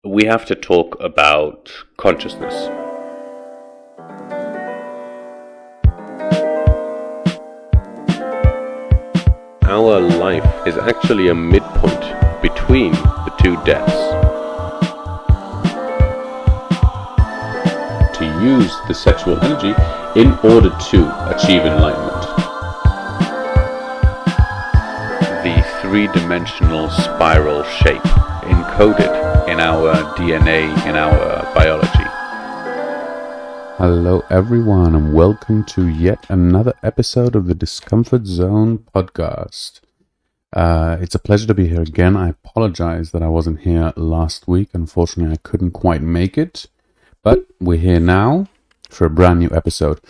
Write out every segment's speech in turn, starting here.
we have to talk about consciousness. Our life is actually a midpoint between the two deaths. To use the sexual energy in order to achieve enlightenment. The three-dimensional spiral shape encoded in our DNA, in our biology. Hello everyone and welcome to yet another episode of the Discomfort-Zone podcast. It's a pleasure to be here again. I apologize that I wasn't here last week. Unfortunately, I couldn't quite make it, but we're here now for a brand new episode.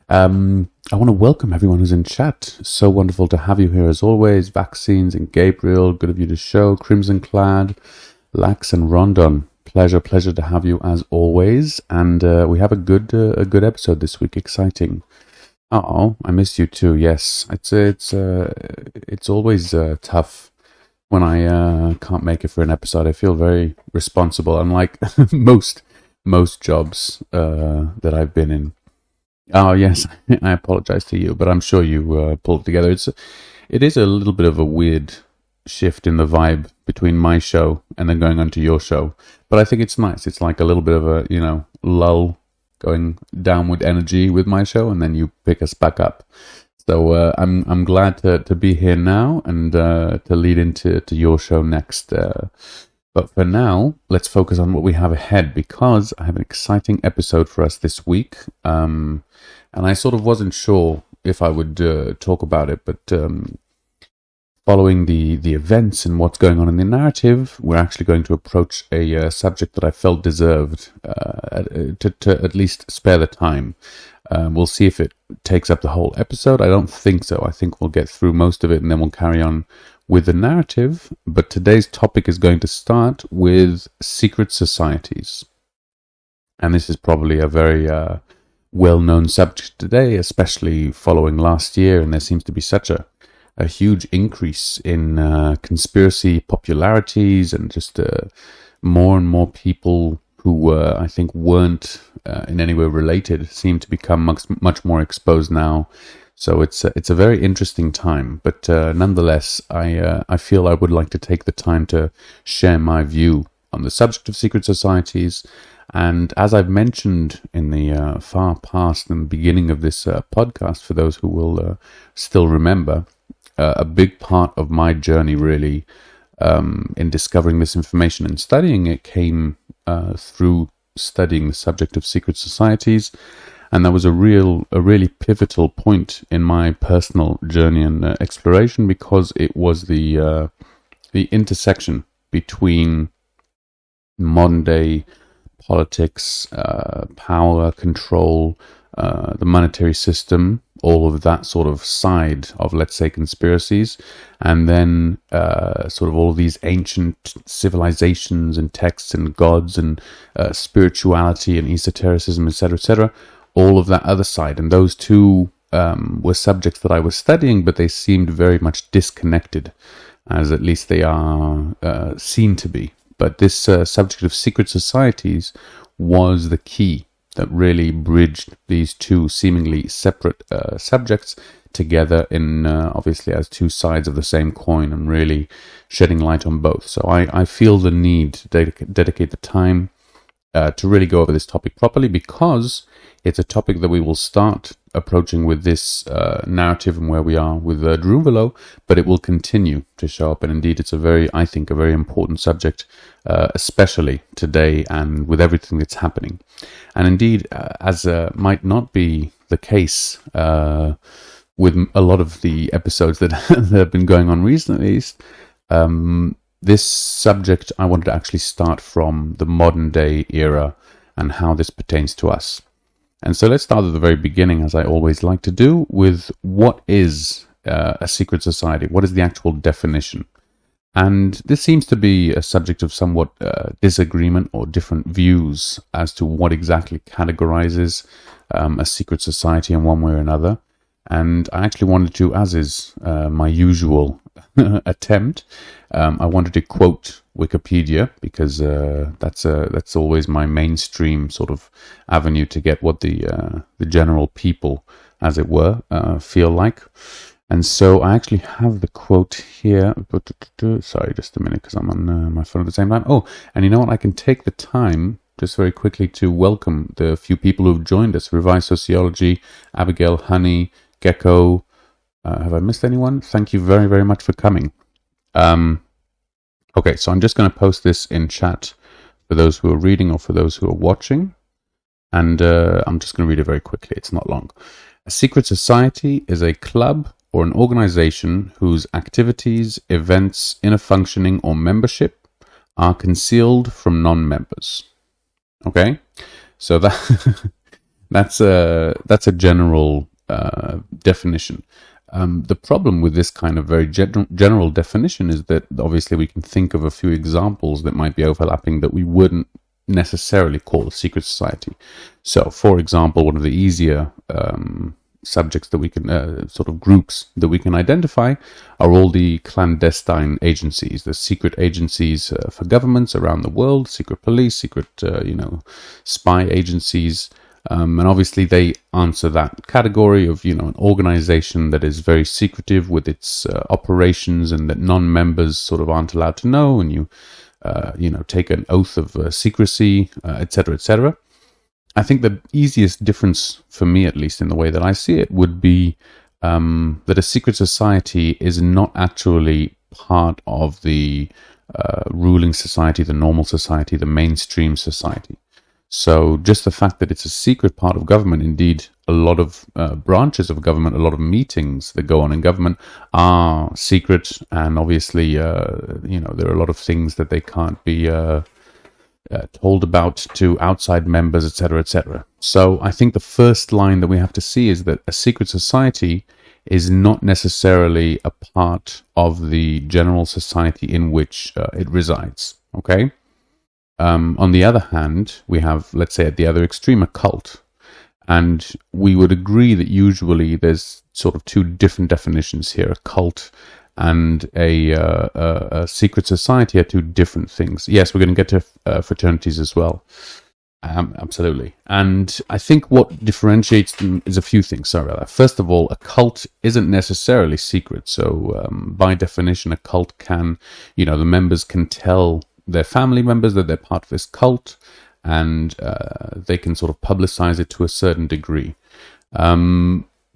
I want to welcome everyone who's in chat. So wonderful to have you here as always. Vaccines and Gabriel, good of you to show. Crimson Clad, Lax and Rondon. Pleasure to have you as always. And we have a good episode this week. Exciting. I missed you too. Yes, it's always tough when I can't make it for an episode. I feel very responsible, unlike most jobs that I've been in. Oh yes, I apologize to you, but I'm sure you pulled it together. It is a little bit of a weird shift in the vibe between my show and then going on to your show, but I think it's nice. It's like a little bit of a lull, going downward energy with my show, and then you pick us back up. So I'm glad to be here now and to lead into your show next. But for now, let's focus on what we have ahead, because I have an exciting episode for us this week. And I sort of wasn't sure if I would talk about it, but following the events and what's going on in the narrative, we're actually going to approach a subject that I felt deserved to at least spare the time. We'll see if it takes up the whole episode. I don't think so. I think we'll get through most of it and then we'll carry on with the narrative. But today's topic is going to start with secret societies. And this is probably a very well-known subject today, especially following last year. And there seems to be such a huge increase in conspiracy popularities, and just more and more people who I think weren't in any way related seem to become much more exposed now. So it's a very interesting time. But nonetheless, I feel I would like to take the time to share my view on the subject of secret societies. And as I've mentioned in the far past and beginning of this podcast, for those who will still remember, a big part of my journey really in discovering this information and studying it came through studying the subject of secret societies. And that was a really pivotal point in my personal journey and exploration, because it was the intersection between modern day politics, power, control, the monetary system, all of that sort of side of, let's say, conspiracies, and then sort of all of these ancient civilizations and texts and gods and spirituality and esotericism, etc., all of that other side. And those two were subjects that I was studying, but they seemed very much disconnected, as at least they are seen to be. But this subject of secret societies was the key that really bridged these two seemingly separate subjects together in obviously as two sides of the same coin, and really shedding light on both. So I feel the need to dedicate the time to really go over this topic properly, because it's a topic that we will start approaching with this narrative and where we are with Drunvalo, but it will continue to show up. And indeed, it's I think a very important subject, especially today and with everything that's happening. And indeed, as might not be the case with a lot of the episodes that have been going on recently, this subject I wanted to actually start from the modern day era and how this pertains to us. And so let's start at the very beginning, as I always like to do, with what is a secret society? What is the actual definition? And this seems to be a subject of somewhat disagreement or different views as to what exactly categorizes a secret society in one way or another. And I actually wanted to, as is my usual attempt, I wanted to quote Wikipedia because that's always my mainstream sort of avenue to get what the general people, as it were, feel like. And so I actually have the quote here. Sorry, just a minute, because I'm on my phone at the same time. Oh, and you know what? I can take the time just very quickly to welcome the few people who've joined us. Revised Sociology, Abigail, Honey, Gecko. Have I missed anyone? Thank you very, very much for coming. Okay, so I'm just going to post this in chat for those who are reading or for those who are watching. And I'm just going to read it very quickly. It's not long. A secret society is a club or an organization whose activities, events, inner functioning, or membership are concealed from non-members. Okay, so that's a general definition. The problem with this kind of very general definition is that obviously we can think of a few examples that might be overlapping that we wouldn't necessarily call a secret society. So, for example, one of the easier subjects that we can sort of groups that we can identify are all the clandestine agencies, the secret agencies for governments around the world, secret police, secret spy agencies, and obviously they answer that category of an organization that is very secretive with its operations and that non-members sort of aren't allowed to know, and you take an oath of secrecy, etc., etc. I think the easiest difference, for me at least, in the way that I see it, would be that a secret society is not actually part of the ruling society, the normal society, the mainstream society. So just the fact that it's a secret part of government, indeed, a lot of branches of government, a lot of meetings that go on in government are secret, and obviously, there are a lot of things that they can't be told about to outside members, etc., etc. So I think the first line that we have to see is that a secret society is not necessarily a part of the general society in which it resides. Okay. On the other hand, we have, let's say, at the other extreme, a cult, and we would agree that usually there's sort of two different definitions here: a cult and a secret society are two different things. Yes, we're going to get to fraternities as well. Absolutely. And I think what differentiates them is a few things. Sorry about that. First of all, a cult isn't necessarily secret. So by definition, a cult can, the members can tell their family members that they're part of this cult, and they can sort of publicize it to a certain degree.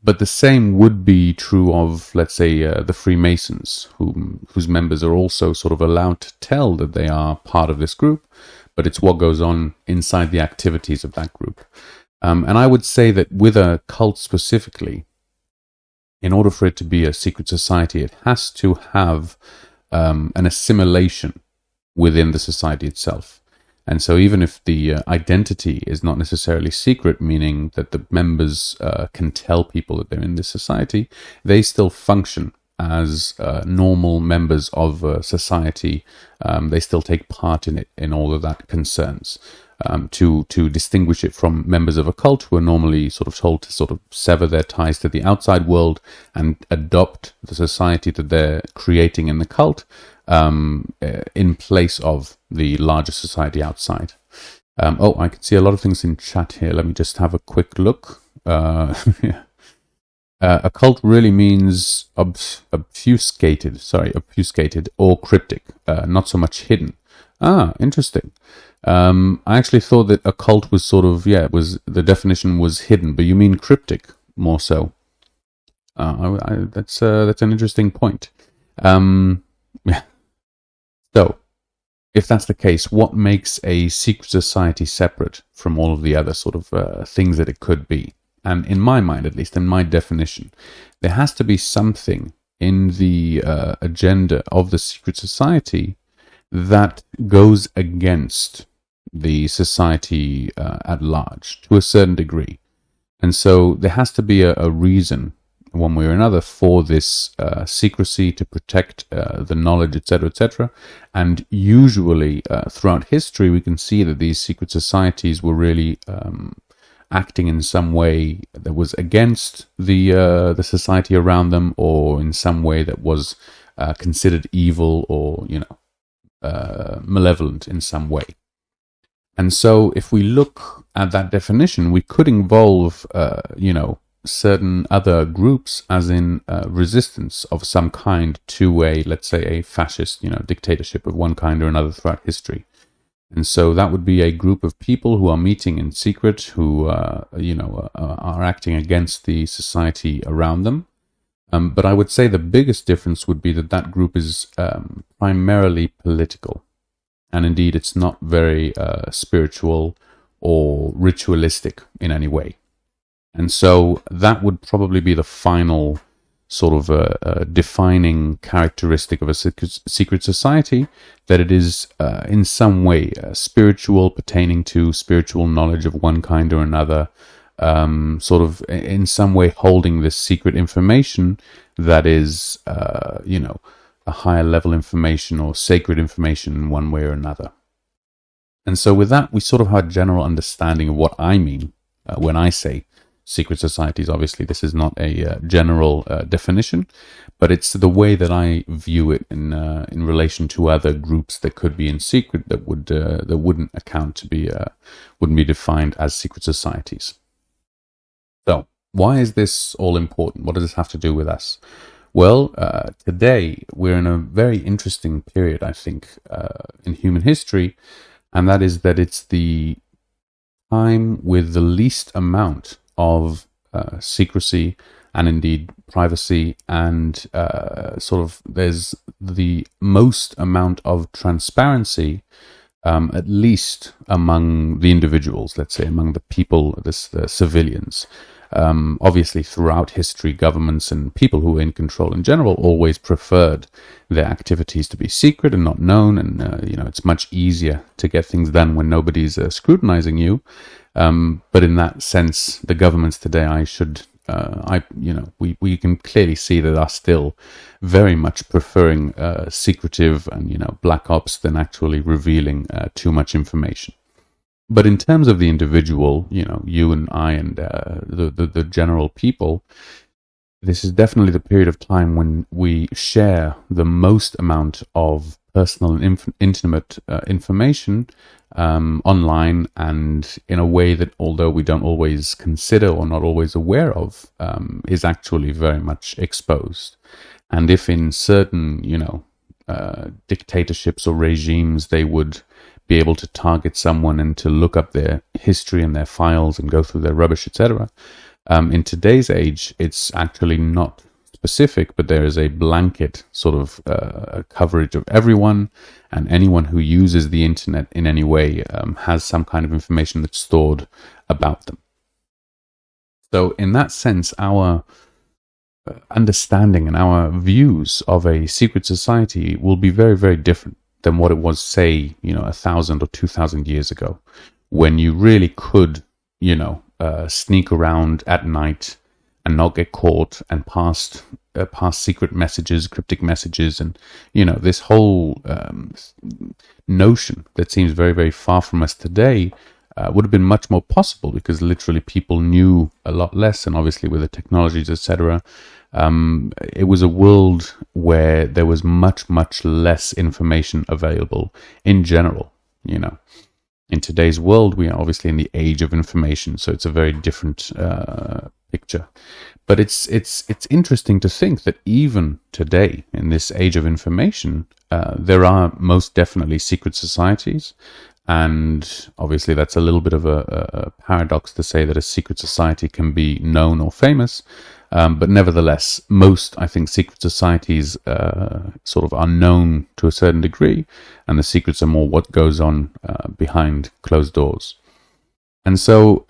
But the same would be true of, let's say, the Freemasons, whose members are also sort of allowed to tell that they are part of this group, but it's what goes on inside the activities of that group. And I would say that with a cult specifically, in order for it to be a secret society, it has to have an assimilation within the society itself. And so even if the identity is not necessarily secret, meaning that the members can tell people that they're in this society, they still function as normal members of society. They still take part in it, in all of that concerns. To distinguish it from members of a cult who are normally sort of told to sort of sever their ties to the outside world and adopt the society that they're creating in the cult in place of the larger society outside. I can see a lot of things in chat here. Let me just have a quick look. Yeah. A cult really means obfuscated or cryptic, not so much hidden. Interesting. I actually thought that a cult was sort of, the definition was hidden, but you mean cryptic more so. That's an interesting point. Yeah. So, if that's the case, what makes a secret society separate from all of the other sort of things that it could be? And in my mind, at least in my definition, there has to be something in the agenda of the secret society that goes against the society at large to a certain degree. And so there has to be a reason, one way or another, for this secrecy to protect the knowledge, etc., etc. And usually throughout history, we can see that these secret societies were really acting in some way that was against the society around them, or in some way that was considered evil or malevolent in some way. And so if we look at that definition, we could involve certain other groups as in resistance of some kind to let's say a fascist dictatorship of one kind or another throughout history. And so that would be a group of people who are meeting in secret, who are acting against the society around them. But I would say the biggest difference would be that group is primarily political. And indeed, it's not very spiritual or ritualistic in any way. And so that would probably be the final sort of defining characteristic of a secret society, that it is in some way spiritual, pertaining to spiritual knowledge of one kind or another, sort of in some way holding this secret information that is, a higher level information or sacred information in one way or another. And so with that, we sort of have a general understanding of what I mean when I say secret societies. Obviously, this is not a general definition, but it's the way that I view it in relation to other groups that could be in secret that wouldn't account to be wouldn't be defined as secret societies. So, why is this all important? What does this have to do with us? Well, today we're in a very interesting period, I think, in human history, and that is that it's the time with the least amount of secrecy and indeed privacy, and sort of there's the most amount of transparency, at least among the individuals, let's say among the people, the civilians. Obviously, throughout history, governments and people who were in control in general always preferred their activities to be secret and not known, and it's much easier to get things done when nobody's scrutinizing you. But in that sense, the governments today, we can clearly see that are still very much preferring secretive and black ops than actually revealing too much information. But in terms of the individual, you and I and the general people, this is definitely the period of time when we share the most amount of personal and intimate information online, and in a way that, although we don't always consider or not always aware of, is actually very much exposed. And if in certain, dictatorships or regimes, they would be able to target someone and to look up their history and their files and go through their rubbish, etc. In today's age, it's actually not specific, but there is a blanket sort of coverage of everyone, and anyone who uses the internet in any way has some kind of information that's stored about them. So in that sense, our understanding and our views of a secret society will be very, very different than what it was, say, 1,000 or 2,000 years ago, when you really could, sneak around at night and not get caught, and pass secret messages, cryptic messages, and this whole notion that seems very, very far from us today would have been much more possible, because literally people knew a lot less, and obviously with the technologies, etc., it was a world where there was much, much less information available in general. In today's world, we are obviously in the age of information, so it's a very different picture. But it's interesting to think that even today, in this age of information, there are most definitely secret societies. And obviously that's a little bit of a paradox to say that a secret society can be known or famous. But nevertheless, most, I think, secret societies sort of are known to a certain degree, and the secrets are more what goes on behind closed doors. And so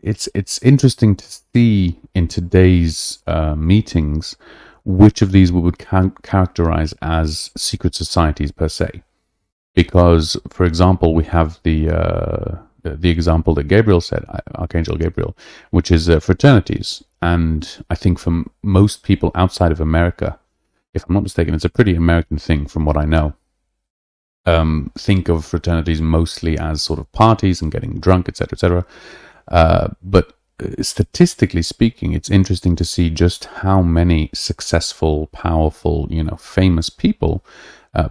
it's interesting to see in today's meetings which of these we would characterize as secret societies per se. Because, for example, we have the example that Gabriel said, Archangel Gabriel, which is fraternities. And I think for most people outside of America, if I'm not mistaken, it's a pretty American thing from what I know. Think of fraternities mostly as sort of parties and getting drunk, etc., etc. But statistically speaking, it's interesting to see just how many successful, powerful, famous people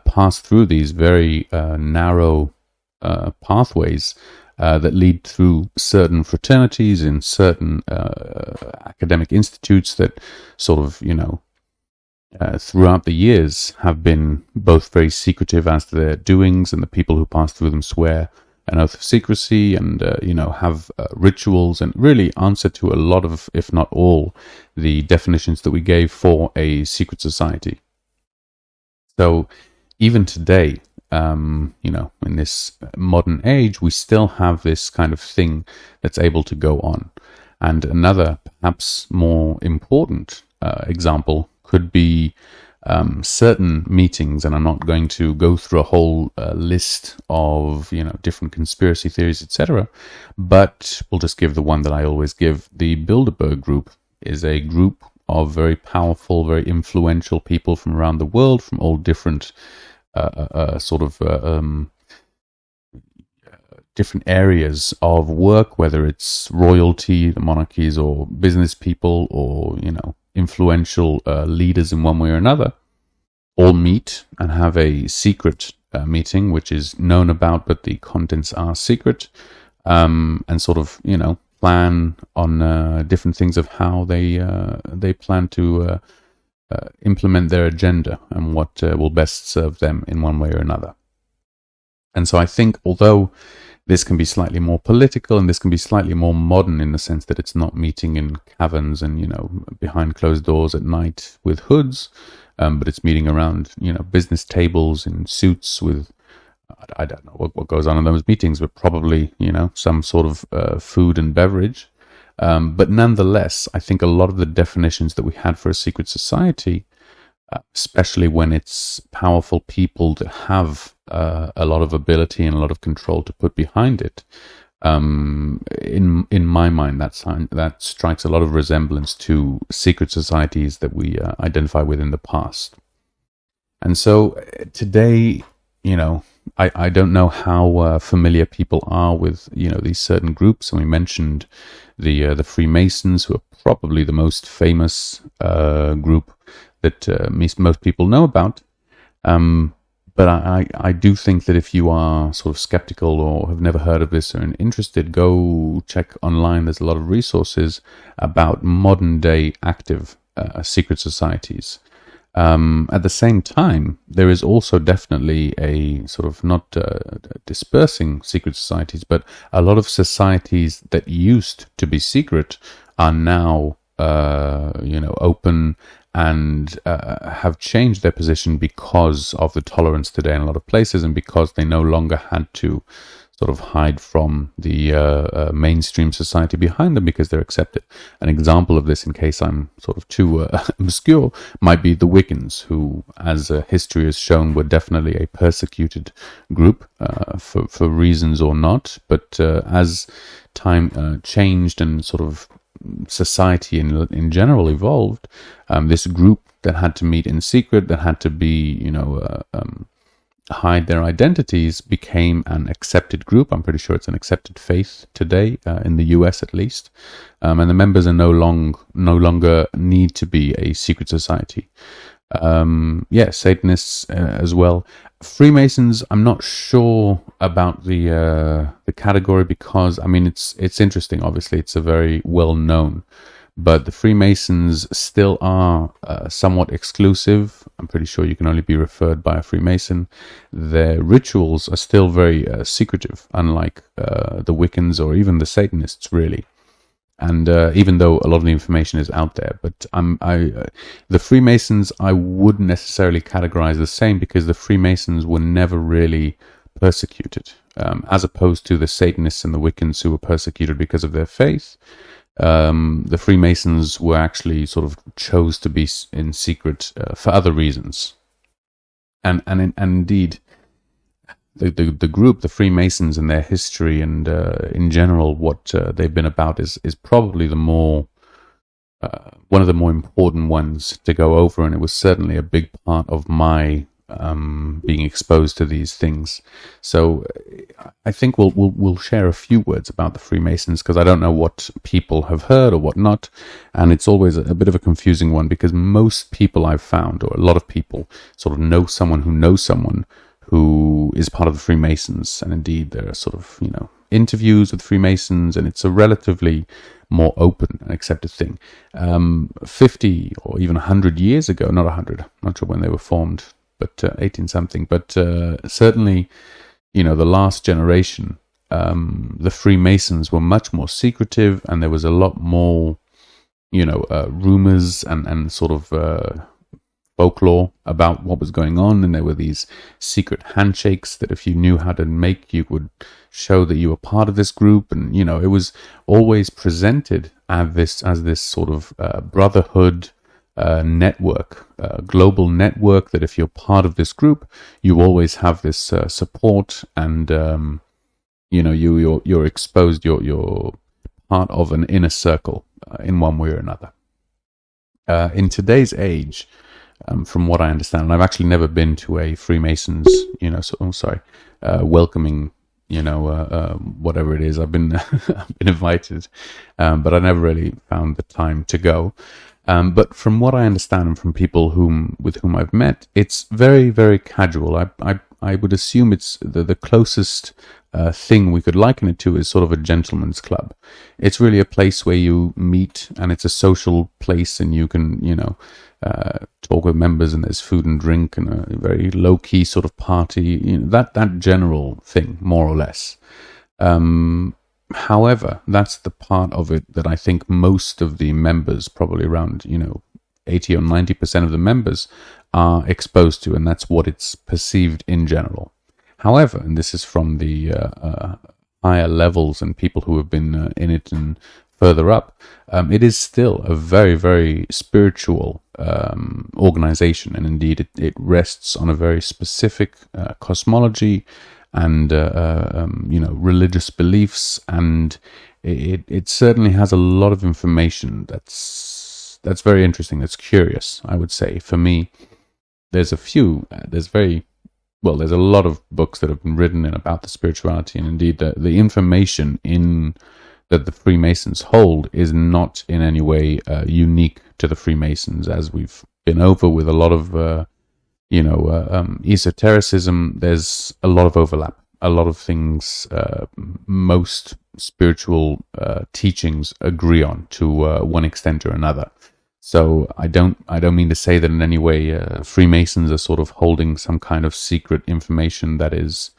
pass through these very narrow pathways that lead through certain fraternities in certain academic institutes that sort of, throughout the years have been both very secretive as to their doings, and the people who pass through them swear an oath of secrecy and, have rituals and really answer to a lot of, if not all, the definitions that we gave for a secret society. So even today, in this modern age, we still have this kind of thing that's able to go on. And another, perhaps more important example could be certain meetings, and I'm not going to go through a whole list of, different conspiracy theories, etc., but we'll just give the one that I always give. The Bilderberg Group is a group of very powerful, very influential people from around the world, from all different different areas of work, whether it's royalty, the monarchies, or business people, or influential leaders in one way or another, all meet and have a secret meeting, which is known about, but the contents are secret, and sort of plan on different things of how they plan to implement their agenda and what will best serve them in one way or another. And so I think, although this can be slightly more political and this can be slightly more modern in the sense that it's not meeting in caverns and, behind closed doors at night with hoods, but it's meeting around, business tables in suits with, I don't know what goes on in those meetings, but probably, some sort of food and beverage. But nonetheless, I think a lot of the definitions that we had for a secret society, especially when it's powerful people that have a lot of ability and a lot of control to put behind it, in my mind, that strikes a lot of resemblance to secret societies that we identify with in the past. And so today, I don't know how familiar people are with these certain groups, and we mentioned the Freemasons, who are probably the most famous group that most people know about. But I do think that if you are sort of skeptical or have never heard of this or interested, go check online. There's a lot of resources about modern day active secret societies. At the same time, there is also definitely a sort of not dispersing secret societies, but a lot of societies that used to be secret are now, open and have changed their position because of the tolerance today in a lot of places, and because they no longer had to sort of hide from the mainstream society behind them because they're accepted. An example of this, in case I'm sort of too obscure, might be the Wiccans, who, as history has shown, were definitely a persecuted group for reasons or not. But as time changed and sort of society in general evolved, this group that had to meet in secret, that had to be, hide their identities, became an accepted group. I'm pretty sure it's an accepted faith today, in the US at least, and the members are no longer need to be a secret society. Satanists as well. Freemasons, I'm not sure about the category, because it's interesting. Obviously, it's a very well known, but the Freemasons still are somewhat exclusive. I'm pretty sure you can only be referred by a Freemason. Their rituals are still very secretive, unlike the Wiccans or even the Satanists, really. And even though a lot of the information is out there, but the Freemasons I wouldn't necessarily categorize the same, because the Freemasons were never really persecuted, as opposed to the Satanists and the Wiccans, who were persecuted because of their faith. The Freemasons were actually sort of chose to be in secret for other reasons, and indeed, the group, the Freemasons, and their history, and in general what they've been about is probably the more one of the more important ones to go over, and it was certainly a big part of my being exposed to these things. So I think we'll share a few words about the Freemasons, because I don't know what people have heard or what not, and it's always a bit of a confusing one, because most people I've found, or a lot of people, sort of know someone who is part of the Freemasons, and indeed there are sort of, interviews with Freemasons, and it's a relatively more open and accepted thing. 50 or even 100 years ago, not 100, not sure when they were formed, but 18 something, but certainly, the last generation, the Freemasons were much more secretive, and there was a lot more, rumors and sort of folklore about what was going on, and there were these secret handshakes that if you knew how to make, you would show that you were part of this group, and it was always presented as this sort of brotherhood network, global network, that if you're part of this group, you always have this support, and you're exposed, you're part of an inner circle in one way or another. In today's age, from what I understand, and I've actually never been to a Freemasons, welcoming, whatever it is. I've been I've been invited, but I never really found the time to go. But from what I understand, and from people with whom I've met, it's very, very casual. I would assume it's the closest thing we could liken it to is sort of a gentleman's club. It's really a place where you meet, and it's a social place, and you can, talk with members, and there's food and drink, and a very low-key sort of party, that general thing, more or less. However, that's the part of it that I think most of the members, probably around, 80 or 90% of the members, are exposed to, and that's what it's perceived in general. However, and this is from the higher levels and people who have been in it and further up, it is still a very, very spiritual organization, and indeed it rests on a very specific cosmology and religious beliefs, and it certainly has a lot of information that's very interesting, that's curious, I would say. For me, there's a lot of books that have been written about the spirituality, and indeed the information that the Freemasons hold is not in any way unique to the Freemasons, as we've been over with a lot of esotericism. There's a lot of overlap, a lot of things most spiritual teachings agree on to one extent or another. So I don't mean to say that in any way Freemasons are sort of holding some kind of secret information that is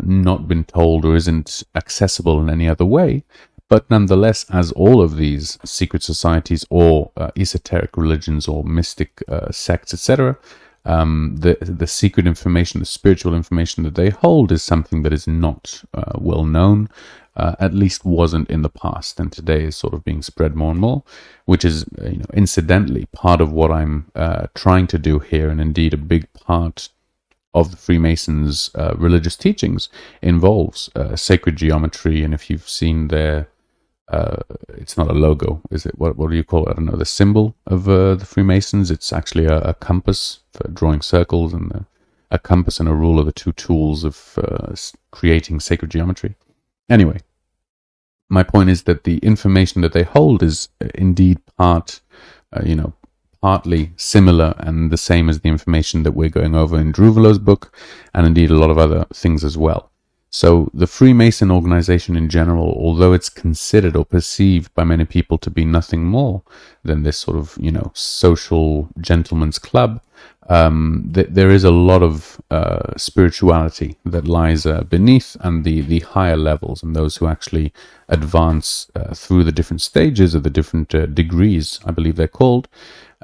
not been told or isn't accessible in any other way. But nonetheless, as all of these secret societies or esoteric religions or mystic sects, etc., the secret information, the spiritual information that they hold is something that is not well known, at least wasn't in the past, and today is sort of being spread more and more, which is, incidentally, part of what I'm trying to do here, and indeed a big part of the Freemasons' religious teachings involves sacred geometry. And if you've seen their, it's not a logo, is it? What do you call it? I don't know. The symbol of the Freemasons. It's actually a compass for drawing circles, and a compass and a rule are the two tools of creating sacred geometry. Anyway, my point is that the information that they hold is indeed partly similar and the same as the information that we're going over in Drunvalo's book, and indeed a lot of other things as well. So the Freemason organization in general, although it's considered or perceived by many people to be nothing more than this sort of, social gentleman's club, there is a lot of spirituality that lies beneath, and the higher levels, and those who actually advance through the different stages of the different degrees, I believe they're called,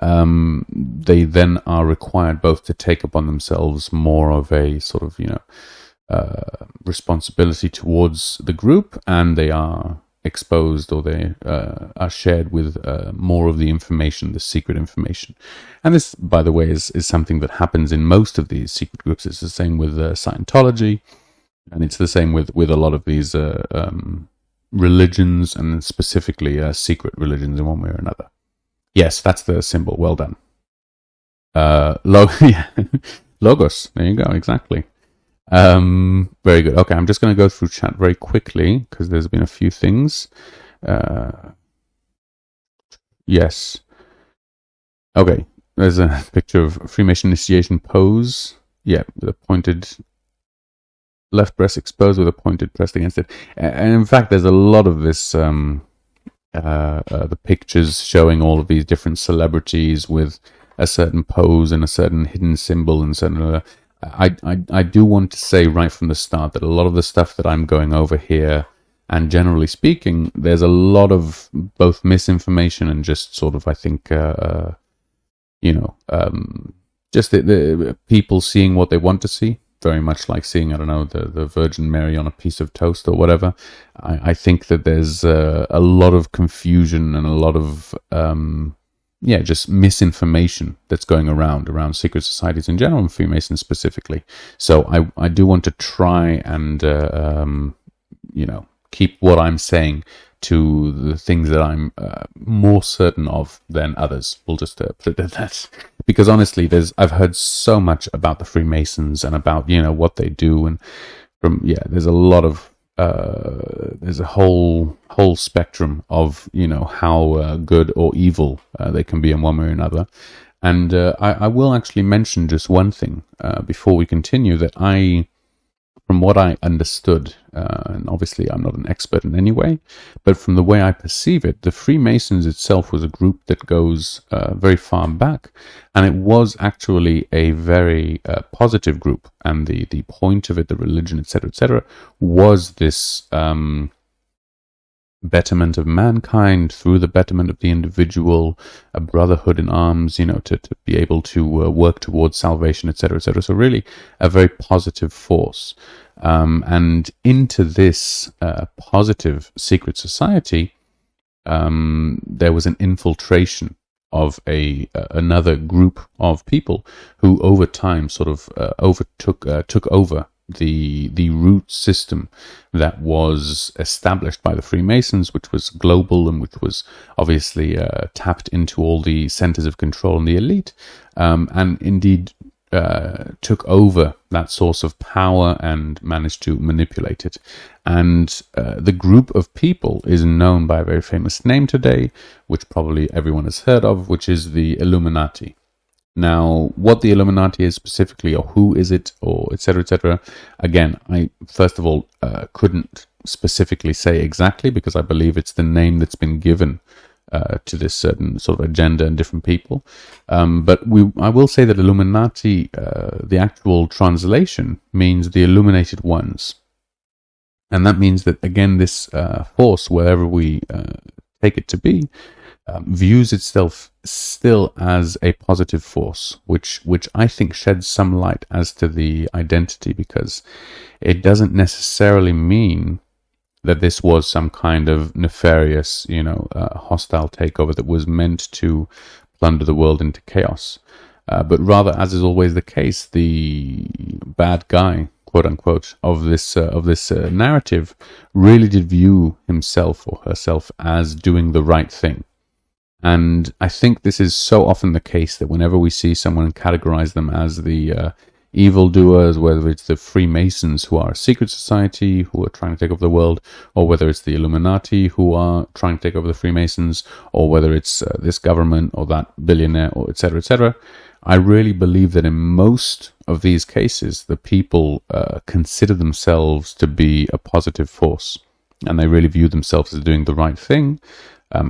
they then are required both to take upon themselves more of a sort of, responsibility towards the group, and they are exposed, or they are shared with more of the information, the secret information. And this, by the way, is something that happens in most of these secret groups. It's the same with Scientology, and it's the same with a lot of these religions, and specifically secret religions in one way or another. Yes, that's the symbol. Well done. Yeah. Logos. There you go. Exactly. Very good. Okay, I'm just going to go through chat very quickly because there's been a few things. Yes. Okay, there's a picture of Freemason initiation pose. Yeah, with a pointed left breast exposed with a pointed pressed against it. And in fact, there's a lot of this, the pictures showing all of these different celebrities with a certain pose and a certain hidden symbol and certain... I do want to say right from the start that a lot of the stuff that I'm going over here, and generally speaking, there's a lot of both misinformation and just sort of, I think, just the people seeing what they want to see. Very much like seeing, I don't know, the Virgin Mary on a piece of toast or whatever. I think that there's a lot of confusion and a lot of, just misinformation that's going around secret societies in general and Freemasons specifically. So I do want to try and, keep what I'm saying to the things that I'm more certain of than others. We'll just put it at that. Because honestly, I've heard so much about the Freemasons and about, what they do. And there's a lot of, there's a whole spectrum of, how good or evil they can be in one way or another. And I will actually mention just one thing before we continue, that from what I understood, and obviously I'm not an expert in any way, but from the way I perceive it, the Freemasons itself was a group that goes very far back, and it was actually a very positive group, and the point of it, the religion, etc., was this betterment of mankind through the betterment of the individual, a brotherhood in arms, to be able to work towards salvation, etc., etc. So really a very positive force. And into this positive secret society, there was an infiltration of another group of people who over time sort of took over the root system that was established by the Freemasons, which was global and which was obviously tapped into all the centers of control and the elite, and indeed took over that source of power and managed to manipulate it. And the group of people is known by a very famous name today, which probably everyone has heard of, which is the Illuminati. Now, what the Illuminati is specifically, or who is it, or etc., again, I first of all couldn't specifically say exactly, because I believe it's the name that's been given to this certain sort of agenda and different people. But I will say that Illuminati, the actual translation, means the illuminated ones. And that means that, again, this force, wherever we take it to be, views itself still as a positive force, which I think sheds some light as to the identity, because it doesn't necessarily mean that this was some kind of nefarious, hostile takeover that was meant to plunder the world into chaos. But rather, as is always the case, the bad guy, quote unquote, of this narrative really did view himself or herself as doing the right thing. And I think this is so often the case that whenever we see someone categorize them as the evildoers, whether it's the Freemasons, who are a secret society who are trying to take over the world, or whether it's the Illuminati who are trying to take over the Freemasons, or whether it's this government or that billionaire, or etc., I really believe that in most of these cases, the people consider themselves to be a positive force, and they really view themselves as doing the right thing,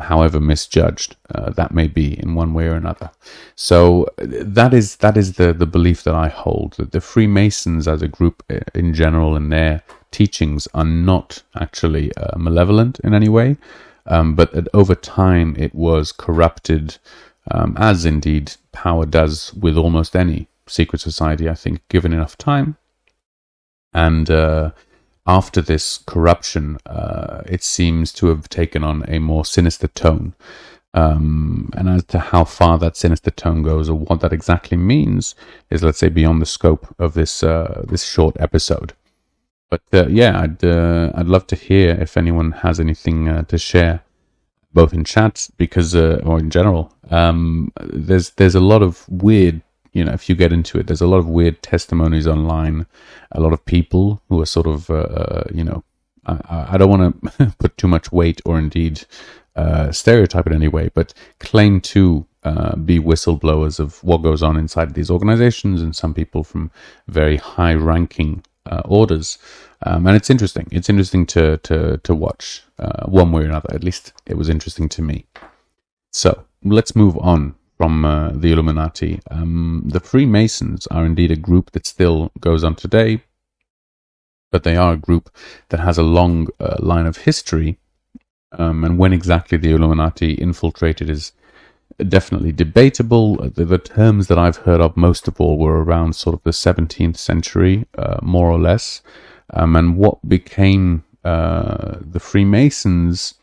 however misjudged that may be in one way or another. So that is the belief that I hold, that the Freemasons as a group in general and their teachings are not actually malevolent in any way, but that over time it was corrupted, as indeed power does with almost any secret society, I think, given enough time. And after this corruption, it seems to have taken on a more sinister tone. And as to how far that sinister tone goes, or what that exactly means, is, let's say, beyond the scope of this short episode. But I'd love to hear if anyone has anything to share, both in chat, because or in general. There's a lot of weird if you get into it, there's a lot of weird testimonies online, a lot of people who are sort of, I don't want to put too much weight or indeed stereotype in any way, but claim to be whistleblowers of what goes on inside these organizations, and some people from very high-ranking orders. And it's interesting. It's interesting to watch one way or another. At least it was interesting to me. So let's move on from the Illuminati. The Freemasons are indeed a group that still goes on today, but they are a group that has a long line of history. And when exactly the Illuminati infiltrated is definitely debatable. The terms that I've heard of most of all were around sort of the 17th century, more or less. And what became the Freemasons,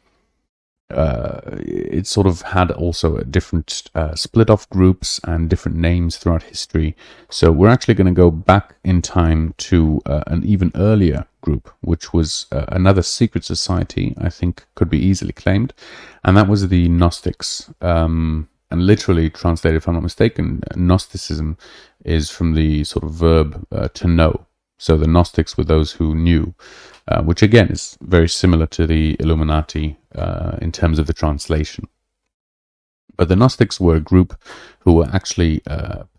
it sort of had also a different split-off groups and different names throughout history. So we're actually going to go back in time to an even earlier group, which was another secret society, I think could be easily claimed, and that was the Gnostics. And literally translated, if I'm not mistaken, Gnosticism is from the sort of verb to know. So the Gnostics were those who knew, which again is very similar to the Illuminati in terms of the translation. But the Gnostics were a group who were actually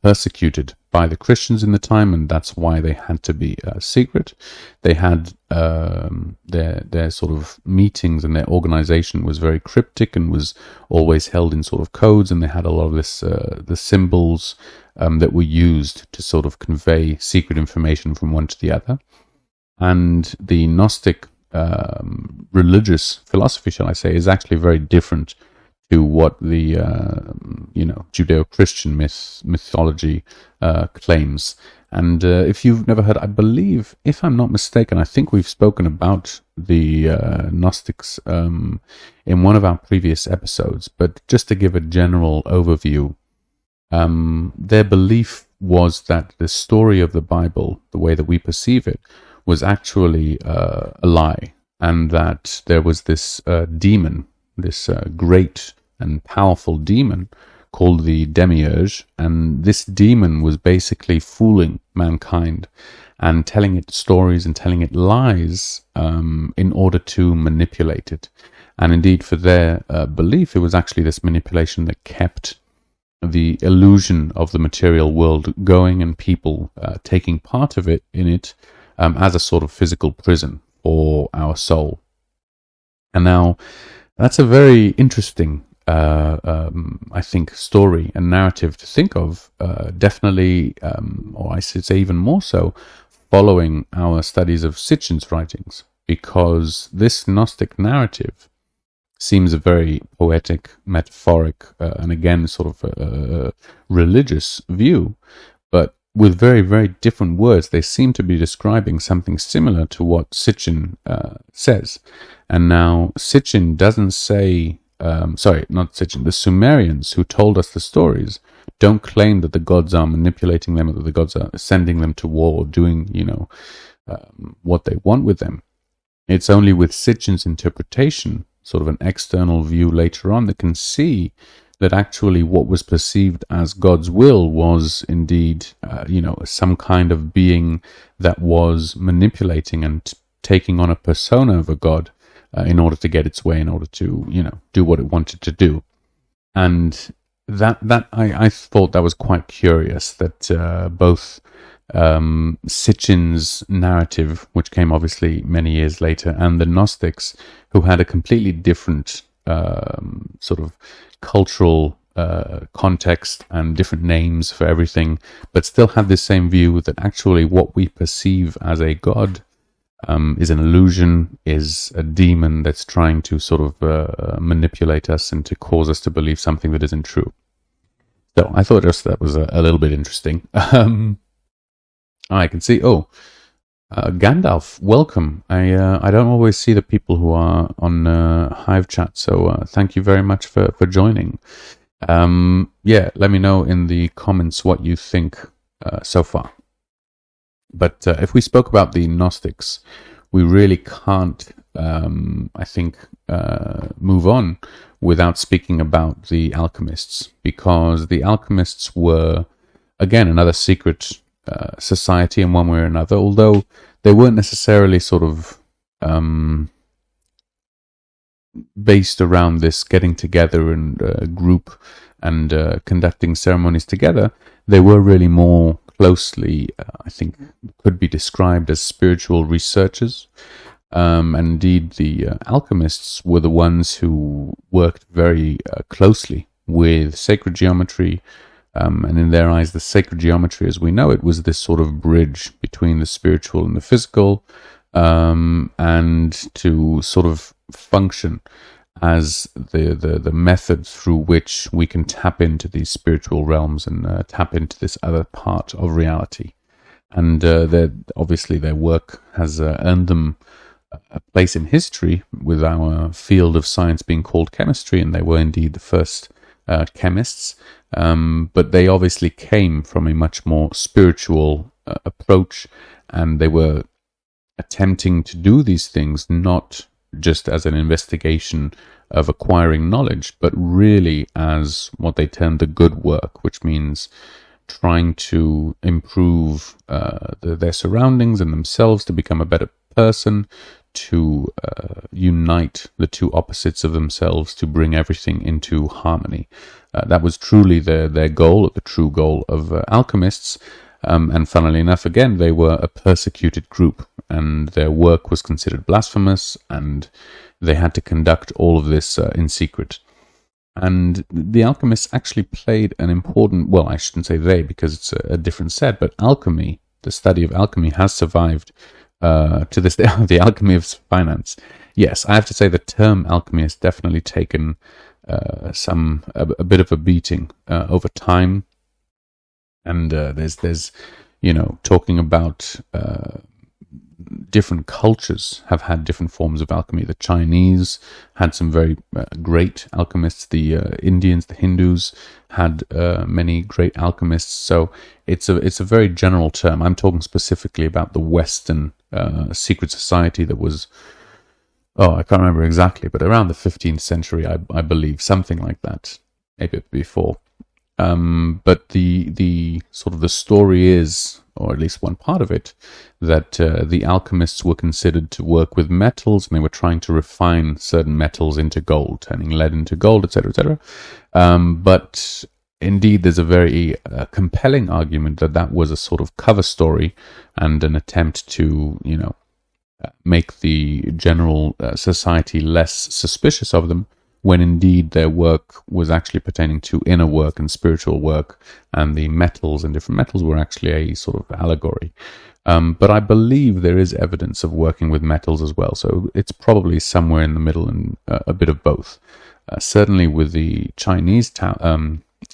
persecuted by the Christians in the time, and that's why they had to be secret. They had their sort of meetings, and their organization was very cryptic and was always held in sort of codes, and they had a lot of this the symbols that were used to sort of convey secret information from one to the other. And the Gnostic religious philosophy, shall I say, is actually very different to what the Judeo-Christian mythology claims. And if you've never heard, I believe, if I'm not mistaken, I think we've spoken about the Gnostics in one of our previous episodes. But just to give a general overview, their belief was that the story of the Bible, the way that we perceive it, was actually a lie, and that there was this demon, this great and powerful demon called the Demiurge, and this demon was basically fooling mankind and telling it stories and telling it lies in order to manipulate it. And indeed, for their belief, it was actually this manipulation that kept the illusion of the material world going, and people taking part of it in it as a sort of physical prison for our soul. And now, that's a very interesting I think, story and narrative to think of, definitely, or I should say even more so, following our studies of Sitchin's writings, because this Gnostic narrative seems a very poetic, metaphoric, and again, sort of a religious view, but with very, very different words. They seem to be describing something similar to what Sitchin says. And now, Sitchin doesn't say, not Sitchin, the Sumerians who told us the stories don't claim that the gods are manipulating them, or that the gods are sending them to war, or doing, what they want with them. It's only with Sitchin's interpretation, sort of an external view later on, that can see that actually what was perceived as God's will was indeed, some kind of being that was manipulating and taking on a persona of a god in order to get its way, in order to, do what it wanted to do. And that I thought that was quite curious, that both Sitchin's narrative, which came obviously many years later, and the Gnostics, who had a completely different sort of cultural context and different names for everything, but still had this same view that actually what we perceive as a god is an illusion, is a demon that's trying to sort of manipulate us and to cause us to believe something that isn't true. So I thought just that was a little bit interesting. I can see, Gandalf, welcome. I don't always see the people who are on Hive chat, so thank you very much for joining. Let me know in the comments what you think so far. But if we spoke about the Gnostics, we really can't, I think, move on without speaking about the alchemists, because the alchemists were again, another secret society in one way or another, although they weren't necessarily sort of based around this getting together and group and conducting ceremonies together. They were really more closely, I think, could be described as spiritual researchers. And indeed, the alchemists were the ones who worked very closely with sacred geometry. And in their eyes, the sacred geometry, as we know it, was this sort of bridge between the spiritual and the physical, and to sort of function as the method through which we can tap into these spiritual realms and tap into this other part of reality. And obviously their work has earned them a place in history, with our field of science being called chemistry, and they were indeed the first chemists. But they obviously came from a much more spiritual approach, and they were attempting to do these things not just as an investigation of acquiring knowledge, but really as what they termed the good work, which means trying to improve their surroundings and themselves to become a better person, to unite the two opposites of themselves, to bring everything into harmony. That was truly their goal, the true goal of alchemists. And funnily enough, again, they were a persecuted group, and their work was considered blasphemous, and they had to conduct all of this in secret. And the alchemists actually played an important, well, I shouldn't say they, because it's a different set, but alchemy, the study of alchemy, has survived to this day. The alchemy of finance. Yes, I have to say the term alchemy has definitely taken a bit of a beating over time. And there's talking about different cultures have had different forms of alchemy. The Chinese had some very great alchemists. The Indians, the Hindus had many great alchemists. So it's a very general term. I'm talking specifically about the Western secret society that was, I can't remember exactly, but around the 15th century, I believe, something like that, maybe a bit before. But the sort of the story is, or at least one part of it, that the alchemists were considered to work with metals, and they were trying to refine certain metals into gold, turning lead into gold, etc., etc. But indeed, there's a very compelling argument that was a sort of cover story and an attempt to, make the general society less suspicious of them, when indeed their work was actually pertaining to inner work and spiritual work, and the metals and different metals were actually a sort of allegory. But I believe there is evidence of working with metals as well, so it's probably somewhere in the middle and a bit of both. Certainly with the Chinese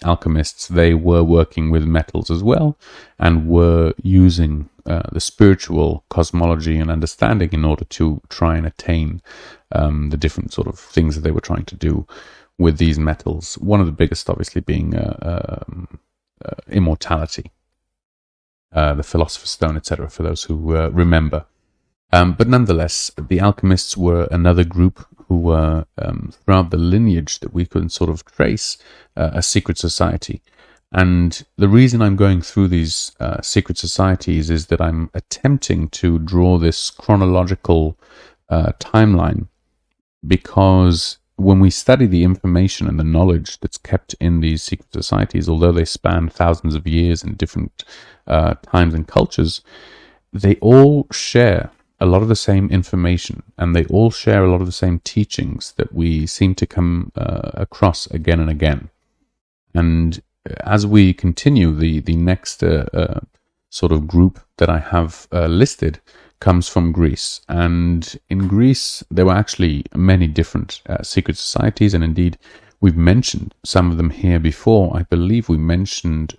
alchemists, they were working with metals as well, and were using the spiritual cosmology and understanding in order to try and attain the different sort of things that they were trying to do with these metals. One of the biggest, obviously, being immortality, the Philosopher's Stone, etc., for those who remember. But nonetheless, the alchemists were another group who were, throughout the lineage that we could sort of trace, a secret society. And the reason I'm going through these secret societies is that I'm attempting to draw this chronological timeline, because when we study the information and the knowledge that's kept in these secret societies, although they span thousands of years in different times and cultures, they all share a lot of the same information, and they all share a lot of the same teachings that we seem to come across again and again. And as we continue, the next sort of group that I have listed comes from Greece. And in Greece, there were actually many different secret societies, and indeed, we've mentioned some of them here before. I believe we mentioned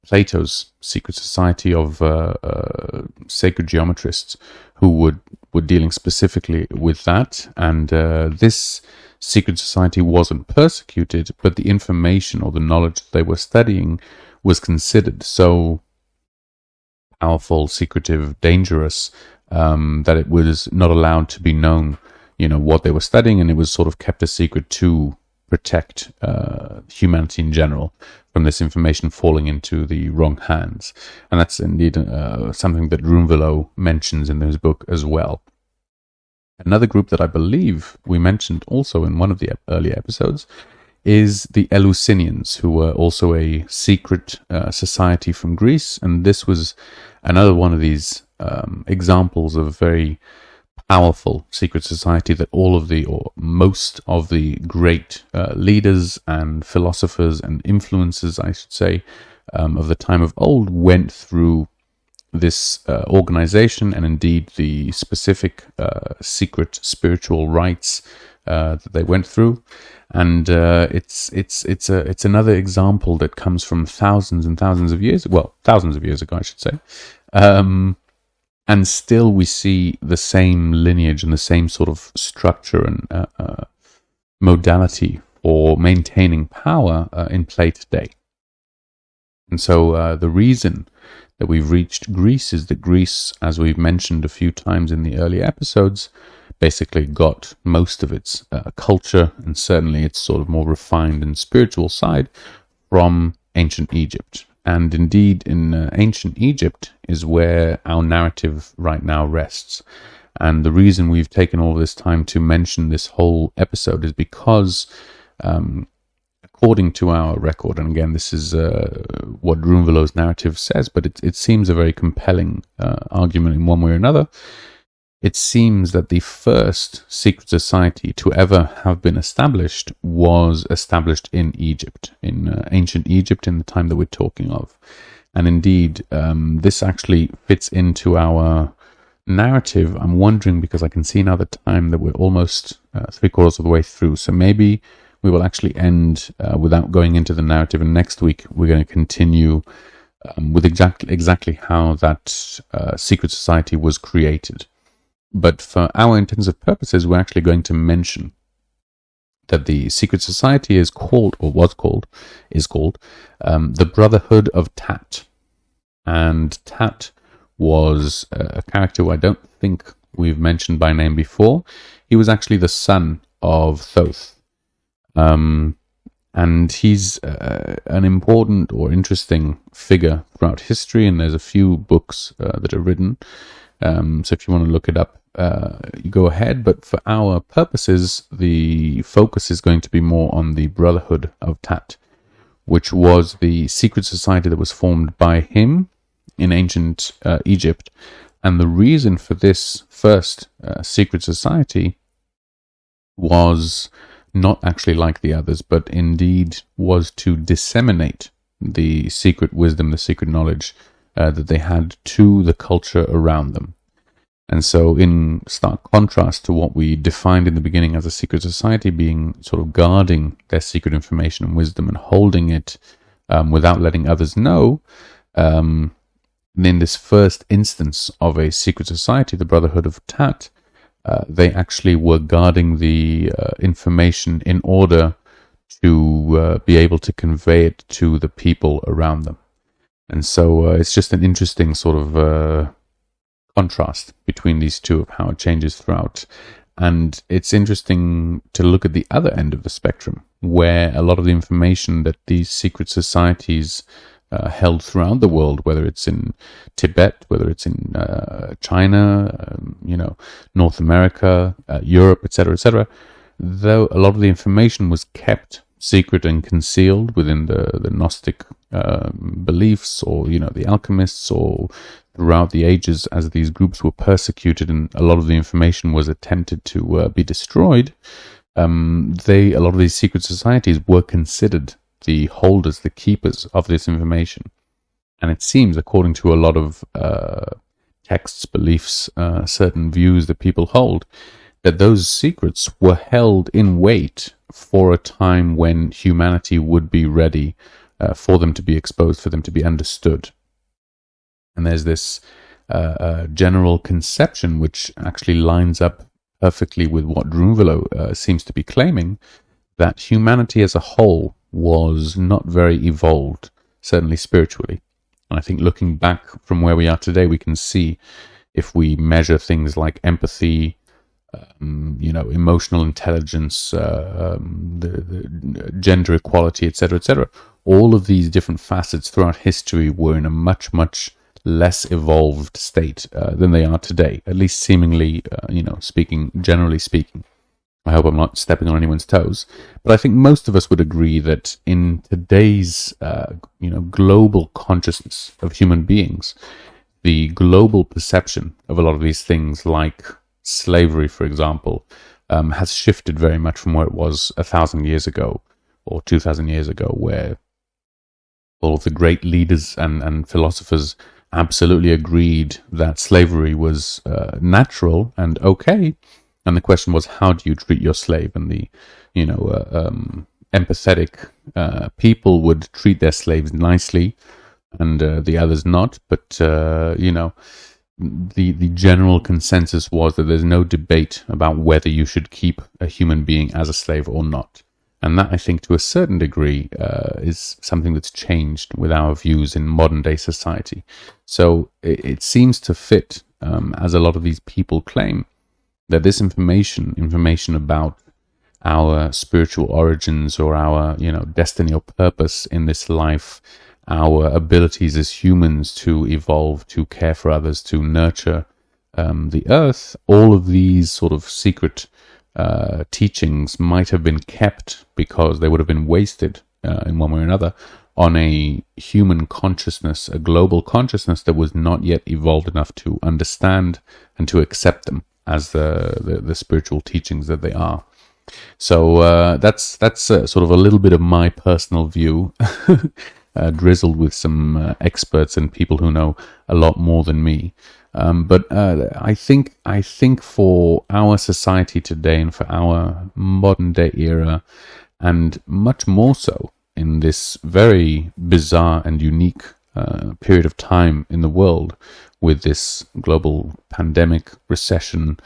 Plato's secret society of sacred geometrists who were dealing specifically with that. And this secret society wasn't persecuted, but the information or the knowledge they were studying was considered so powerful, secretive, dangerous, that it was not allowed to be known, what they were studying, and it was sort of kept a secret to protect humanity in general from this information falling into the wrong hands. And that's indeed something that Drunvalo mentions in his book as well. Another group that I believe we mentioned also in one of the earlier episodes is the Eleusinians, who were also a secret society from Greece. And this was another one of these examples of a very powerful secret society that all of the, or most of the great leaders and philosophers and influencers, I should say, of the time of old went through this organization, and indeed the specific secret spiritual rites that they went through. And it's another example that comes from thousands and thousands of years, well, thousands of years ago, I should say. And still we see the same lineage and the same sort of structure and modality for maintaining power in play today. And so the reason that we've reached Greece is that Greece, as we've mentioned a few times in the earlier episodes, basically got most of its culture and certainly its sort of more refined and spiritual side from ancient Egypt. And indeed, in ancient Egypt is where our narrative right now rests. And the reason we've taken all this time to mention this whole episode is because, according to our record, and again, this is what Drunvalo's narrative says, but it seems a very compelling argument in one way or another. It seems that the first secret society to ever have been established was established in Egypt, in ancient Egypt, in the time that we're talking of. And indeed, this actually fits into our narrative. I'm wondering, because I can see now the time that we're almost 3/4 of the way through. So maybe we will actually end without going into the narrative, and next week we're going to continue with exactly how that secret society was created. But for our intensive purposes, we're actually going to mention that the secret society is called the Brotherhood of Tat. And Tat was a character who I don't think we've mentioned by name before. He was actually the son of Thoth. And he's an important or interesting figure throughout history, and there's a few books that are written. So if you want to look it up, you go ahead. But for our purposes, the focus is going to be more on the Brotherhood of Tat, which was the secret society that was formed by him in ancient Egypt. And the reason for this first secret society was not actually like the others, but indeed was to disseminate the secret wisdom, the secret knowledge that they had to the culture around them. And so in stark contrast to what we defined in the beginning as a secret society being sort of guarding their secret information and wisdom and holding it without letting others know, in this first instance of a secret society, the Brotherhood of Tat, they actually were guarding the information in order to be able to convey it to the people around them. And so it's just an interesting sort of contrast between these two of how it changes throughout. And it's interesting to look at the other end of the spectrum, where a lot of the information that these secret societies held throughout the world, whether it's in Tibet, whether it's in China, North America, Europe, etc., though a lot of the information was kept secret and concealed within the Gnostic beliefs, or the alchemists, or throughout the ages as these groups were persecuted and a lot of the information was attempted to be destroyed, a lot of these secret societies were considered the holders, the keepers of this information. And it seems, according to a lot of texts, beliefs, certain views that people hold, that those secrets were held in wait for a time when humanity would be ready for them to be exposed, for them to be understood. And there's this general conception which actually lines up perfectly with what Drunvalo seems to be claiming, that humanity as a whole was not very evolved, certainly spiritually. And I think looking back from where we are today, we can see, if we measure things like empathy, emotional intelligence, the gender equality, etc., etc. All of these different facets throughout history were in a much, much less evolved state than they are today, at least seemingly, generally speaking. I hope I'm not stepping on anyone's toes, but I think most of us would agree that in today's, global consciousness of human beings, the global perception of a lot of these things, like slavery, for example, has shifted very much from where it was 1,000 years ago or 2,000 years ago, where all of the great leaders and philosophers absolutely agreed that slavery was natural and okay. And the question was, how do you treat your slave? And the, empathetic people would treat their slaves nicely, and the others not. But the general consensus was that there's no debate about whether you should keep a human being as a slave or not. And that, I think, to a certain degree, is something that's changed with our views in modern day society. So it seems to fit, as a lot of these people claim, that this information about our spiritual origins or our, destiny or purpose in this life, our abilities as humans to evolve, to care for others, to nurture the earth, all of these sort of secret teachings might have been kept because they would have been wasted in one way or another on a human consciousness, a global consciousness that was not yet evolved enough to understand and to accept them as the spiritual teachings that they are. So that's sort of a little bit of my personal view, drizzled with some experts and people who know a lot more than me. But I think for our society today and for our modern day era, and much more so in this very bizarre and unique period of time in the world, with this global pandemic, recession,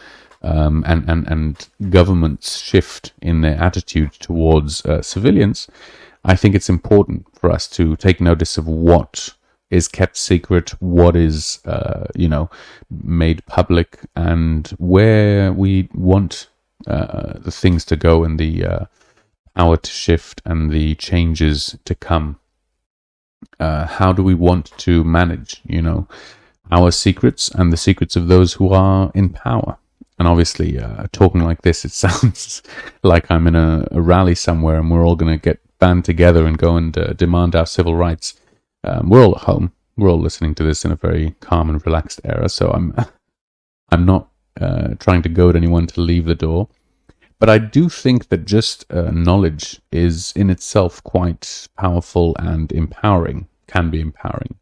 and governments' shift in their attitude towards civilians, I think it's important for us to take notice of what is kept secret, what is made public, and where we want the things to go and the power to shift and the changes to come. How do we want to manage, our secrets and the secrets of those who are in power? And obviously, talking like this, it sounds like I'm in a rally somewhere and we're all going to get band together and go and demand our civil rights. We're all at home. We're all listening to this in a very calm and relaxed era. So I'm not trying to goad anyone to leave the door. But I do think that just knowledge is in itself quite powerful and empowering, can be empowering.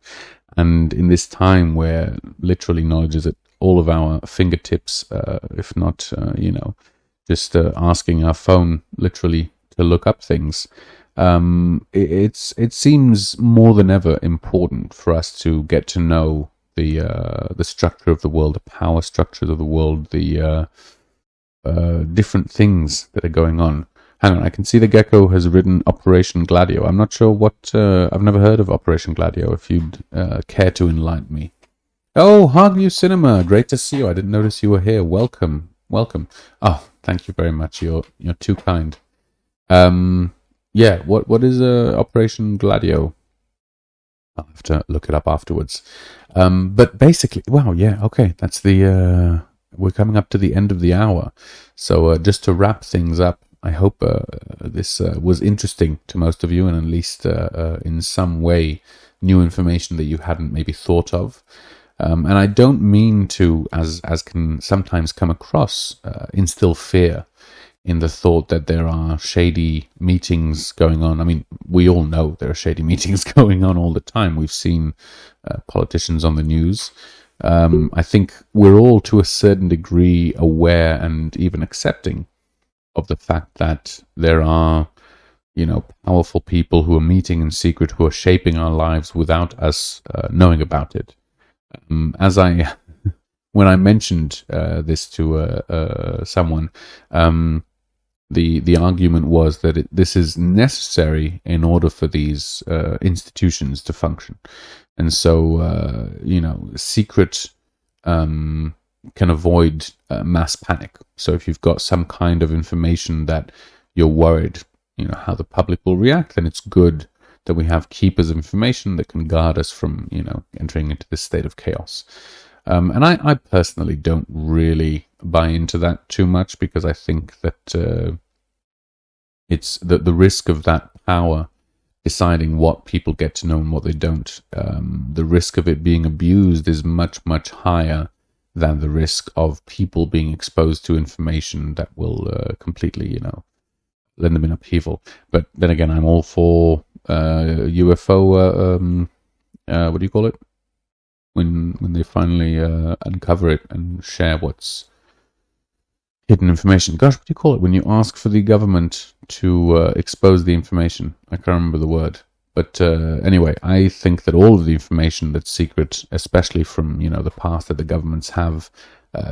And in this time where literally knowledge is at all of our fingertips, if not, just asking our phone literally to look up things, it seems more than ever important for us to get to know the structure of the world, the power structures of the world, the different things that are going on. Hang on, I can see the Gecko has written Operation Gladio. I'm not sure what... I've never heard of Operation Gladio, if you'd care to enlighten me. Oh, Hogview Cinema, great to see you. I didn't notice you were here. Welcome. Oh, thank you very much. You're too kind. Yeah, what is Operation Gladio? I'll have to look it up afterwards. But basically, wow, yeah, okay, that's the... we're coming up to the end of the hour. So just to wrap things up, I hope this was interesting to most of you, and at least in some way new information that you hadn't maybe thought of. And I don't mean to, as can sometimes come across, instill fear in the thought that there are shady meetings going on. I mean, we all know there are shady meetings going on all the time. We've seen politicians on the news. I think we're all to a certain degree aware and even accepting of the fact that there are, powerful people who are meeting in secret, who are shaping our lives without us knowing about it. When I mentioned this to someone, the argument was that this is necessary in order for these institutions to function. And so, secret can avoid mass panic. So if you've got some kind of information that you're worried, how the public will react, then it's good that we have keepers of information that can guard us from, entering into this state of chaos. And I personally don't really buy into that too much, because I think that it's the risk of that power deciding what people get to know and what they don't. The risk of it being abused is much, much higher than the risk of people being exposed to information that will completely, land them in upheaval. But then again, I'm all for UFO, what do you call it? When they finally uncover it and share what's hidden information. Gosh, what do you call it? When you ask for the government to expose the information. I can't remember the word. But anyway, I think that all of the information that's secret, especially from, the past that the governments have,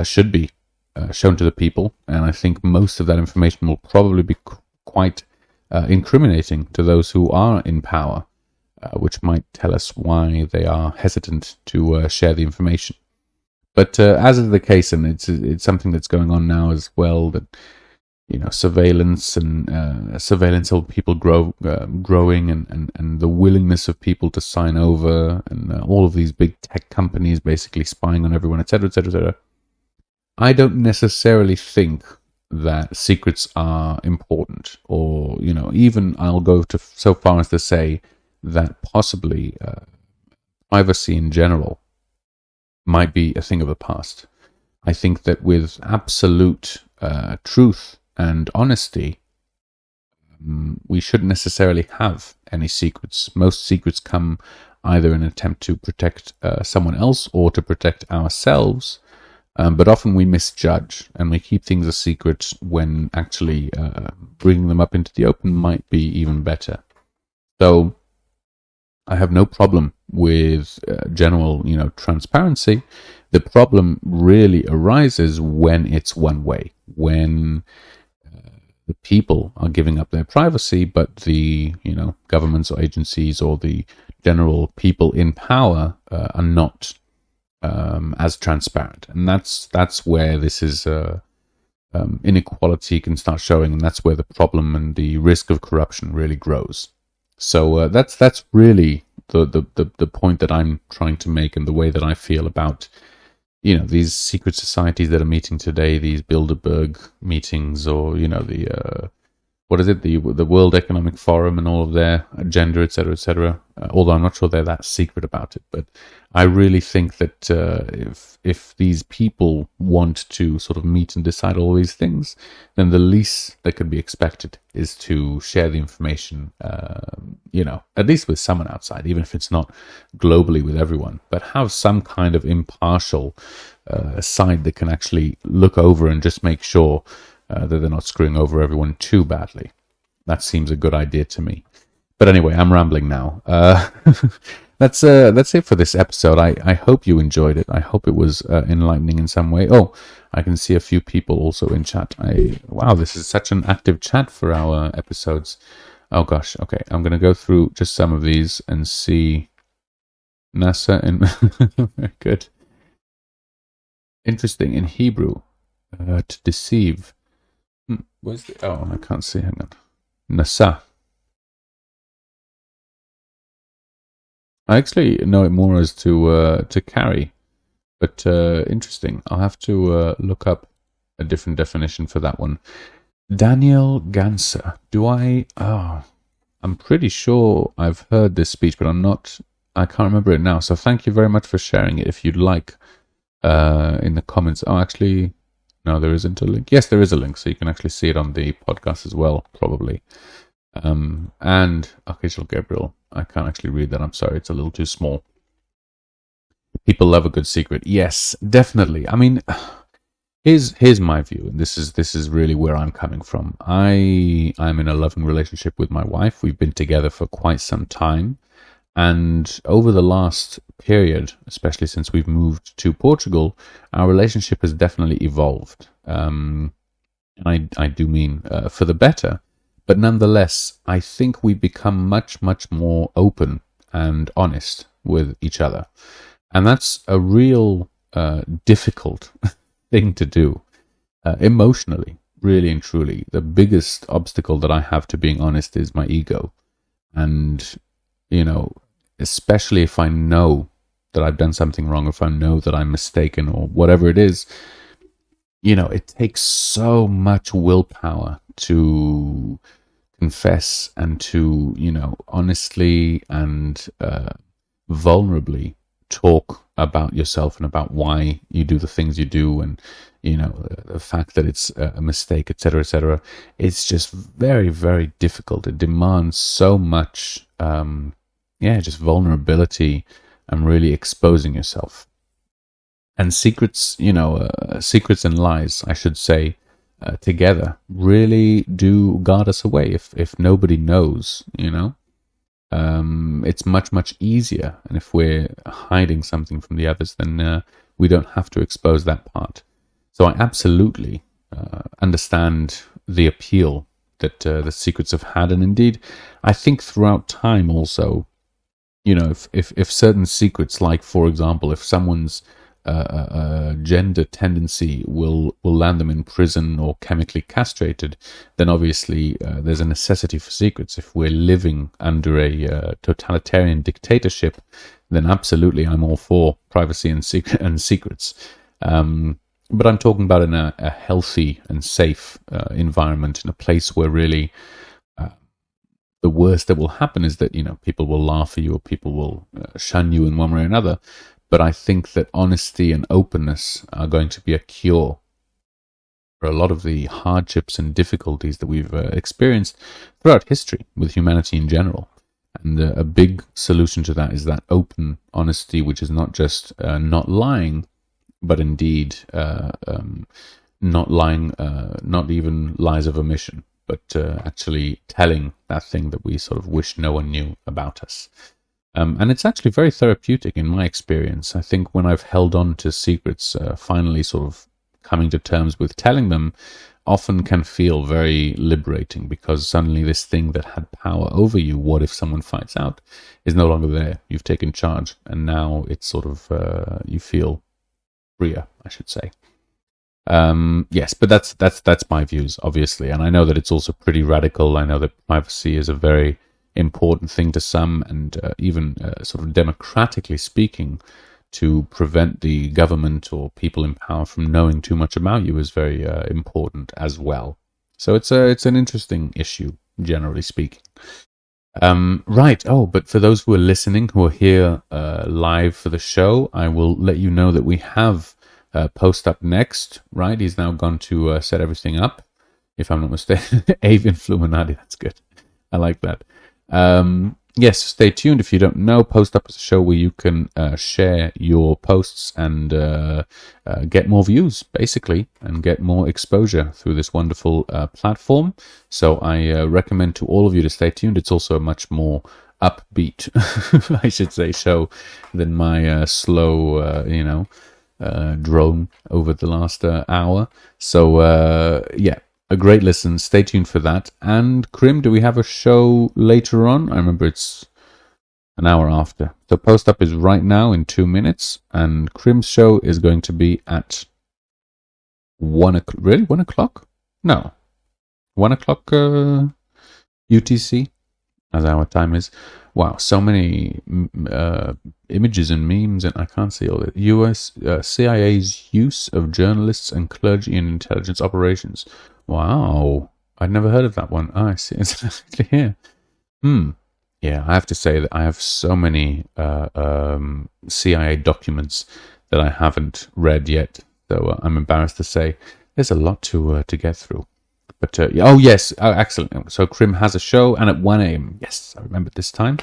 should be shown to the people. And I think most of that information will probably be quite incriminating to those who are in power, which might tell us why they are hesitant to share the information. But as is the case, and it's something that's going on now as well, that surveillance and surveillance of people growing, and the willingness of people to sign over, and all of these big tech companies basically spying on everyone, etc., etc., etc. I don't necessarily think that secrets are important, or even I'll go so far as to say that possibly privacy in general might be a thing of the past. I think that with absolute truth and honesty, we shouldn't necessarily have any secrets. Most secrets come either in an attempt to protect someone else or to protect ourselves, but often we misjudge and we keep things a secret when actually bringing them up into the open might be even better. So I have no problem with general, transparency. The problem really arises when it's one way, when the people are giving up their privacy, but the, governments or agencies or the general people in power are not as transparent. And that's where this is inequality can start showing, and that's where the problem and the risk of corruption really grows. So that's really the point that I'm trying to make, and the way that I feel about these secret societies that are meeting today, these Bilderberg meetings, or the the World Economic Forum and all of their agenda, etc., etc. Although I'm not sure they're that secret about it, but I really think that if these people want to sort of meet and decide all these things, then the least that can be expected is to share the information, at least with someone outside, even if it's not globally with everyone, but have some kind of impartial side that can actually look over and just make sure that they're not screwing over everyone too badly. That seems a good idea to me. But anyway, I'm rambling now. That's it for this episode. I hope you enjoyed it. I hope it was enlightening in some way. Oh, I can see a few people also in chat. Wow, this is such an active chat for our episodes. Oh gosh, okay. I'm going to go through just some of these and see NASA and very good. Interesting. In Hebrew, to deceive. Where's the... Oh, I can't see. Hang on. Nasa. I actually know it more as to carry, but interesting. I'll have to look up a different definition for that one. Daniel Ganser. I'm pretty sure I've heard this speech, but I can't remember it now. So thank you very much for sharing it. If you'd like, in the comments. Oh, actually, no, there isn't a link. Yes, there is a link, so you can actually see it on the podcast as well, probably. And Archangel Gabriel. I can't actually read that. I'm sorry, it's a little too small. People love a good secret. Yes, definitely. I mean, here's my view, and this is really where I'm coming from. I'm in a loving relationship with my wife. We've been together for quite some time, and over the last period, especially since we've moved to Portugal, our relationship has definitely evolved. And I do mean for the better. But nonetheless, I think we become much, much more open and honest with each other. And that's a real difficult thing to do. Emotionally, really and truly, the biggest obstacle that I have to being honest is my ego. And, especially if I know that I've done something wrong, if I know that I'm mistaken or whatever it is, it takes so much willpower to confess and to, honestly and vulnerably talk about yourself and about why you do the things you do, and the fact that it's a mistake, etc., etc. It's just very, very difficult. It demands so much just vulnerability and really exposing yourself. And secrets, secrets and lies, I should say, together really do guard us away. If nobody knows, it's much, much easier. And if we're hiding something from the others, then we don't have to expose that part. So I absolutely understand the appeal that the secrets have had. And indeed, I think throughout time also, if certain secrets, like, for example, if someone's gender tendency will land them in prison or chemically castrated, then obviously there's a necessity for secrets. If we're living under a totalitarian dictatorship, then absolutely I'm all for privacy and secrets. But I'm talking about in a healthy and safe environment, in a place where really the worst that will happen is that, people will laugh at you or people will shun you in one way or another. But I think that honesty and openness are going to be a cure for a lot of the hardships and difficulties that we've experienced throughout history with humanity in general. And a big solution to that is that open honesty, which is not just not lying, but indeed not lying, not even lies of omission, but actually telling that thing that we sort of wish no one knew about us. And it's actually very therapeutic in my experience. I think when I've held on to secrets, finally sort of coming to terms with telling them often can feel very liberating, because suddenly this thing that had power over you, what if someone finds out, is no longer there. You've taken charge, and now it's sort of, you feel freer, I should say. Yes, but that's my views, obviously. And I know that it's also pretty radical. I know that privacy is a very important thing to some, and even sort of democratically speaking, to prevent the government or people in power from knowing too much about you is very important as well. So it's an interesting issue, generally speaking. Right. Oh, but for those who are listening, who are here live for the show, I will let you know that we have Post up next. Right, he's now gone to set everything up, if I'm not mistaken. Avian Fluminati, that's good. I like that. Yes, stay tuned. If you don't know, Post Up is a show where you can share your posts and get more views, basically, and get more exposure through this wonderful platform. So I recommend to all of you to stay tuned. It's also a much more upbeat, I should say, show than my slow, drone over the last hour. So, yeah. A great listen. Stay tuned for that. And Krim, do we have a show later on? I remember it's an hour after. So Post Up is right now in 2 minutes, and Krim's show is going to be at 1 o'clock. Really? 1 o'clock? No. 1 o'clock UTC, as our time is. Wow, so many images and memes, and I can't see all it. US CIA's use of journalists and clergy in intelligence operations. Wow, I'd never heard of that one. Oh, I see. It's actually here. Yeah, I have to say that I have so many CIA documents that I haven't read yet. So I'm embarrassed to say there's a lot to get through. But oh yes, excellent. So Krim has a show, and at 1 a.m. Yes, I remember this time.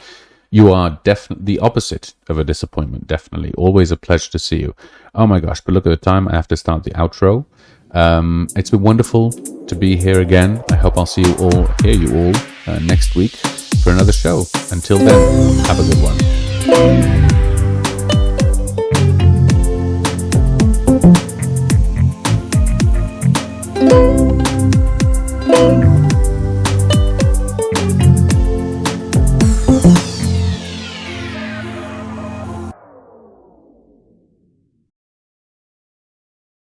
You are definitely the opposite of a disappointment. Definitely, always a pleasure to see you. Oh my gosh! But look at the time. I have to start the outro. It's been wonderful to be here again. I hope I'll see you all, hear you all next week for another show. Until then, have a good one.